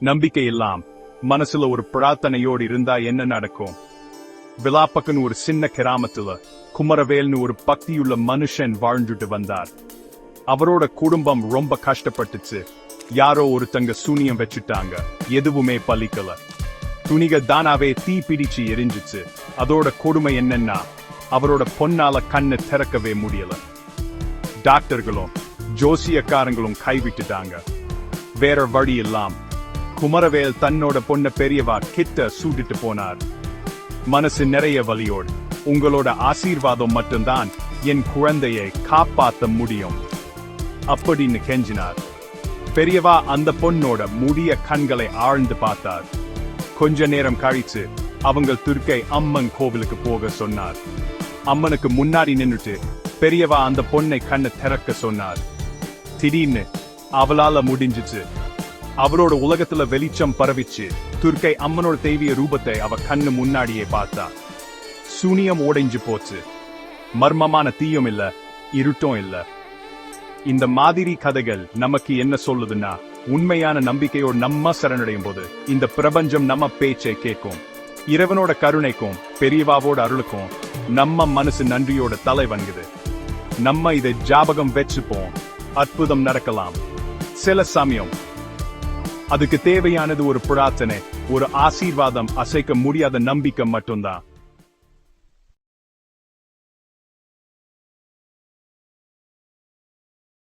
நம்பிக்கை எல்லாம் மனசுல ஒரு பிரார்த்தனையோடு இருந்தா என்ன நடக்கும்? விலாப்பக்கன் ஒரு சின்ன கிராமத்துல குமரவேல்னு ஒரு பக்தியுள்ள மனுஷன் வாழ்ந்துட்டு வந்தார். அவரோட குடும்பம் ரொம்ப கஷ்டப்பட்டுச்சு. யாரோ ஒருத்தங்க சூனியம் வச்சுட்டாங்க. எதுவுமே பலிக்கல. துணிக தானாவே தீ பிடிச்சு எரிஞ்சிச்சு. அதோட கொடுமை என்னன்னா அவரோட பொன்னால கண்ணை திறக்கவே முடியல. டாக்டர்களும் ஜோசியக்காரங்களும் கைவிட்டுட்டாங்க. வேற வழி எல்லாம் குமரவேல் தன்னோட பொண்ண பெரியவா கிட்ட சூட்டிட்டு போனார். மனசு நிறைய வலியோடு, உங்களோட ஆசீர்வாதம் மட்டும்தான் என் குழந்தையை காப்பாத்த முடியும் அப்படின்னு கெஞ்சினார். பெரியவா அந்த பொண்ணோட முடிய கண்களை ஆழ்ந்து பார்த்தார். கொஞ்ச நேரம் கழிச்சு அவங்க துர்க்கை அம்மன் கோவிலுக்கு போக சொன்னார். அம்மனுக்கு முன்னாடி நின்னுட்டு பெரியவா அந்த பொண்ணை கண்ணை திறக்க சொன்னார். திடீர்னு அவளால முடிஞ்சிச்சு. அவரோட உலகத்துல வெளிச்சம் பரவிச்சு. துர்க்கை அம்மனோட தெய்வீக ரூபத்தை அவ கண்ணு முன்னாடியே பார்த்தா. சூனியம் உடைஞ்சு போச்சு. மர்மமான தீயும் இல்ல, இருட்டும் இல்ல. இந்த மாதிரி கதைகள் நமக்கு என்ன சொல்லுதுன்னா, உண்மையான நம்பிக்கையோடு நம்ம சரணடையும் போது இந்த பிரபஞ்சம் நம்ம பேச்சை கேட்கும். இறைவனோட கருணைக்கும் பெரியவாவோட அருளுக்கும் நம்ம மனசு நன்றியோட தலை வணங்குது. நம்ம இதை ஜாபகம் வச்சுப்போம். அற்புதம் நடக்கலாம். சில சமயம் அதுக்கு தேவையானது ஒரு பிரார்த்தனை, ஒரு ஆசீர்வாதம், அசைக்க முடியாத நம்பிக்கை மட்டும்தான்.